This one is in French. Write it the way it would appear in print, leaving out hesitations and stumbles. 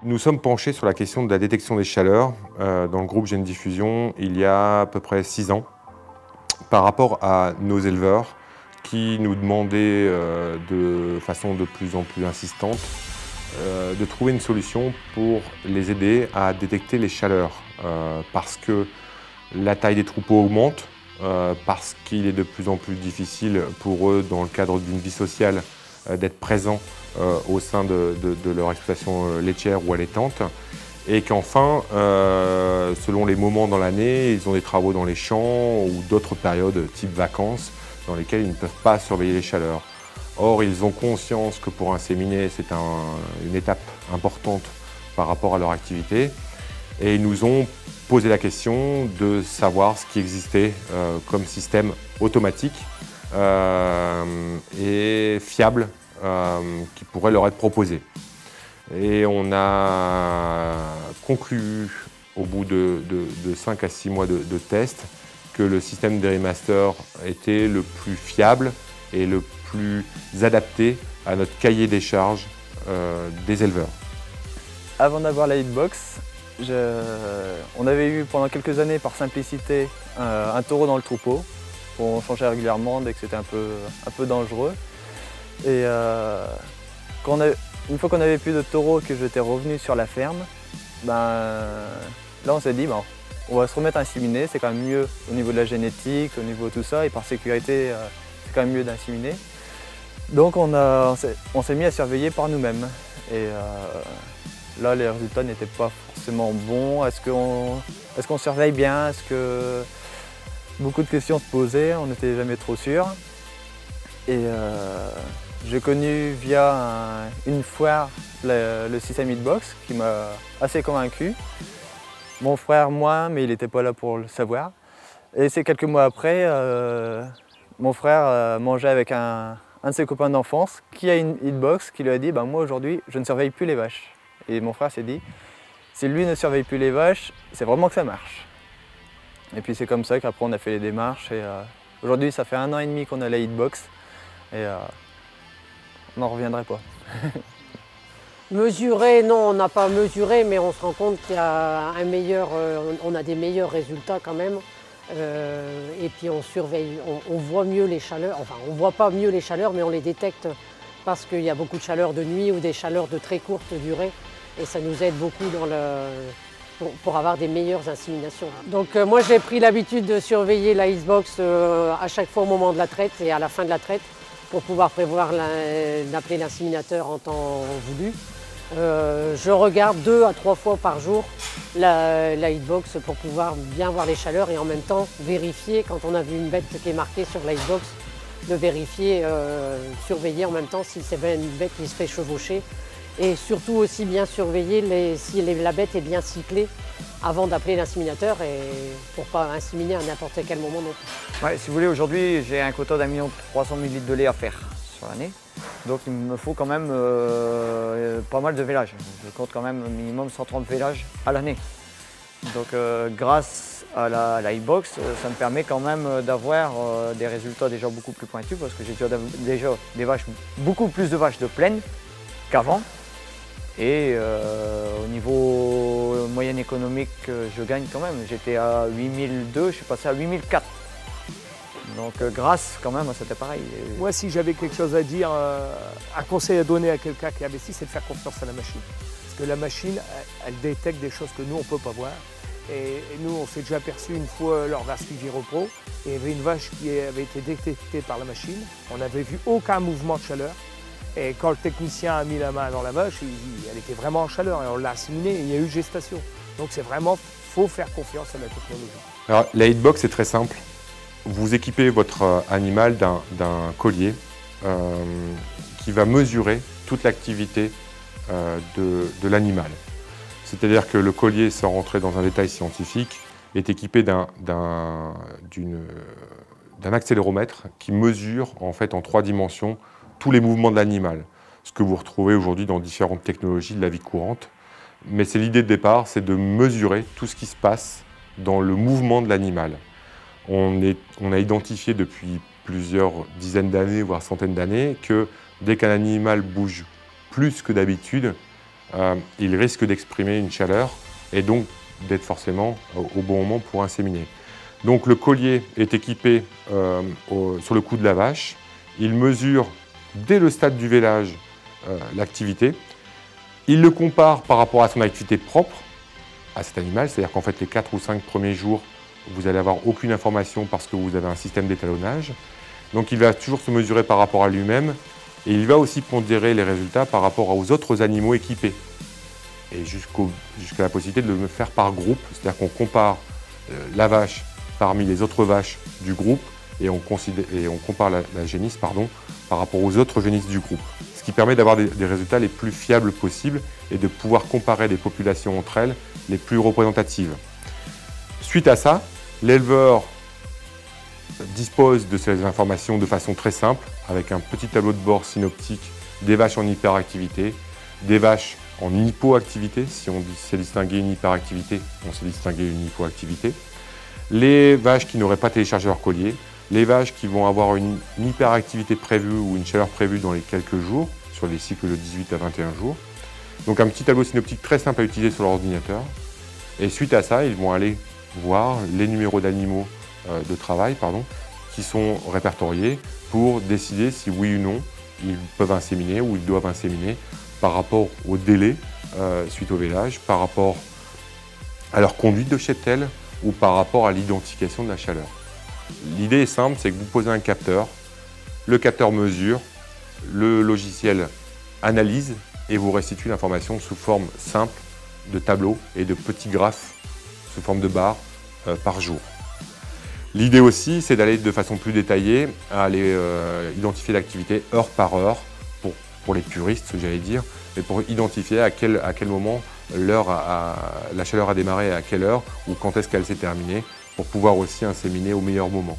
Nous sommes penchés sur la question de la détection des chaleurs dans le groupe Génie Diffusion il y a à peu près 6 ans par rapport à nos éleveurs qui nous demandaient de façon de plus en plus insistante de trouver une solution pour les aider à détecter les chaleurs parce que la taille des troupeaux augmente, parce qu'il est de plus en plus difficile pour eux, dans le cadre d'une vie sociale, d'être présents au sein de leur exploitation laitière ou allaitante. Et qu'enfin, selon les moments dans l'année, ils ont des travaux dans les champs ou d'autres périodes type vacances dans lesquelles ils ne peuvent pas surveiller les chaleurs. Or, ils ont conscience que pour inséminer, c'est une étape importante par rapport à leur activité. Et ils nous ont posé la question de savoir ce qui existait comme système automatique et fiable qui pourrait leur être proposé. Et on a conclu au bout de 5 à 6 mois de tests que le système Dairymaster était le plus fiable et le plus adapté à notre cahier des charges des éleveurs. Avant d'avoir la Hitbox, on avait eu pendant quelques années par simplicité un taureau dans le troupeau. On changeait régulièrement dès que c'était un peu dangereux. Et une fois qu'on n'avait plus de taureaux, que j'étais revenu sur la ferme, là on s'est dit on va se remettre à inséminer, c'est quand même mieux au niveau de la génétique, au niveau de tout ça, et par sécurité c'est quand même mieux d'inséminer. Donc on s'est mis à surveiller par nous-mêmes. Et là les résultats n'étaient pas forcément bons. Est-ce qu'on surveille bien? Est-ce que beaucoup de questions se posaient, on n'était jamais trop sûr. Et j'ai connu via une foire le système Hitbox qui m'a assez convaincu. Mon frère, moi, mais il n'était pas là pour le savoir. Et c'est quelques mois après, mon frère mangeait avec un de ses copains d'enfance qui a une Hitbox, qui lui a dit moi aujourd'hui je ne surveille plus les vaches. Et mon frère s'est dit, si lui ne surveille plus les vaches, c'est vraiment que ça marche. Et puis c'est comme ça qu'après on a fait les démarches. Et aujourd'hui ça fait 1 an et demi qu'on a la Hitbox. Et on n'en reviendrait pas. Mesurer, non, on n'a pas mesuré, mais on se rend compte qu'il y a on a des meilleurs résultats quand même. Et puis on surveille, on voit mieux les chaleurs, enfin on ne voit pas mieux les chaleurs, mais on les détecte parce qu'il y a beaucoup de chaleurs de nuit ou des chaleurs de très courte durée. Et ça nous aide beaucoup pour avoir des meilleures inséminations. Donc moi j'ai pris l'habitude de surveiller la Hitbox à chaque fois au moment de la traite et à la fin de la traite pour pouvoir prévoir d'appeler l'inséminateur en temps voulu. Je regarde 2 à 3 fois par jour la Hitbox pour pouvoir bien voir les chaleurs et en même temps vérifier quand on a vu une bête qui est marquée sur la Hitbox, de vérifier, surveiller en même temps si c'est une bête qui se fait chevaucher. Et surtout aussi bien surveiller si la bête est bien cyclée avant d'appeler l'inséminateur et pour ne pas inséminer à n'importe quel moment non plus. Ouais, si vous voulez, aujourd'hui j'ai un quota d'1 300 000 litres de lait à faire sur l'année. Donc il me faut quand même pas mal de vélages. Je compte quand même minimum 130 vélages à l'année. Donc grâce à la Hitbox, ça me permet quand même d'avoir des résultats déjà beaucoup plus pointus parce que j'ai déjà des vaches, beaucoup plus de vaches de plaine qu'avant. Et au niveau moyenne économique, je gagne quand même. J'étais à 8002, je suis passé à 8004. Donc grâce quand même à cet appareil. Moi, si j'avais quelque chose à dire, un conseil à donner à quelqu'un qui investit, c'est de faire confiance à la machine. Parce que la machine, elle détecte des choses que nous, on ne peut pas voir. Et nous, on s'est déjà aperçu une fois lors d'un suivi repos, il y avait une vache qui avait été détectée par la machine. On n'avait vu aucun mouvement de chaleur. Et quand le technicien a mis la main dans la vache, elle était vraiment en chaleur et on l'a assimilée et il y a eu gestation. Donc c'est vraiment, faut faire confiance à la technologie. Alors la Hitbox est très simple. Vous équipez votre animal d'un collier qui va mesurer toute l'activité de l'animal. C'est-à-dire que le collier, sans rentrer dans un détail scientifique, est équipé d'un accéléromètre qui mesure en fait en 3 dimensions tous les mouvements de l'animal, ce que vous retrouvez aujourd'hui dans différentes technologies de la vie courante. Mais c'est l'idée de départ, c'est de mesurer tout ce qui se passe dans le mouvement de l'animal. On a identifié depuis plusieurs dizaines d'années, voire centaines d'années, que dès qu'un animal bouge plus que d'habitude, il risque d'exprimer une chaleur et donc d'être forcément au bon moment pour inséminer. Donc le collier est équipé sur le cou de la vache. Il mesure dès le stade du vélage l'activité. Il le compare par rapport à son activité propre à cet animal, c'est-à-dire qu'en fait les 4 ou 5 premiers jours, vous n'allez avoir aucune information parce que vous avez un système d'étalonnage. Donc il va toujours se mesurer par rapport à lui-même et il va aussi pondérer les résultats par rapport aux autres animaux équipés. Et jusqu'à la possibilité de le faire par groupe, c'est-à-dire qu'on compare la vache parmi les autres vaches du groupe et on compare la génisse par rapport aux autres génisses du groupe. Ce qui permet d'avoir des résultats les plus fiables possibles et de pouvoir comparer des populations entre elles les plus représentatives. Suite à ça, l'éleveur dispose de ces informations de façon très simple, avec un petit tableau de bord synoptique des vaches en hyperactivité, des vaches en hypoactivité. Si on sait distinguer une hyperactivité, on sait distinguer une hypoactivité. Les vaches qui n'auraient pas téléchargé leur collier, les vaches qui vont avoir une hyperactivité prévue ou une chaleur prévue dans les quelques jours, sur les cycles de 18 à 21 jours. Donc un petit tableau synoptique très simple à utiliser sur l'ordinateur. Et suite à ça, ils vont aller voir les numéros d'animaux de travail qui sont répertoriés pour décider si oui ou non ils peuvent inséminer ou ils doivent inséminer par rapport au délai suite au vélage, par rapport à leur conduite de cheptel ou par rapport à l'identification de la chaleur. L'idée est simple, c'est que vous posez un capteur, le capteur mesure, le logiciel analyse et vous restitue l'information sous forme simple de tableaux et de petits graphes sous forme de barres par jour. L'idée aussi, c'est d'aller de façon plus détaillée à aller identifier l'activité heure par heure, pour les puristes, j'allais dire, mais pour identifier à quel moment la chaleur a démarré, à quelle heure, ou quand est-ce qu'elle s'est terminée, pour pouvoir aussi inséminer au meilleur moment.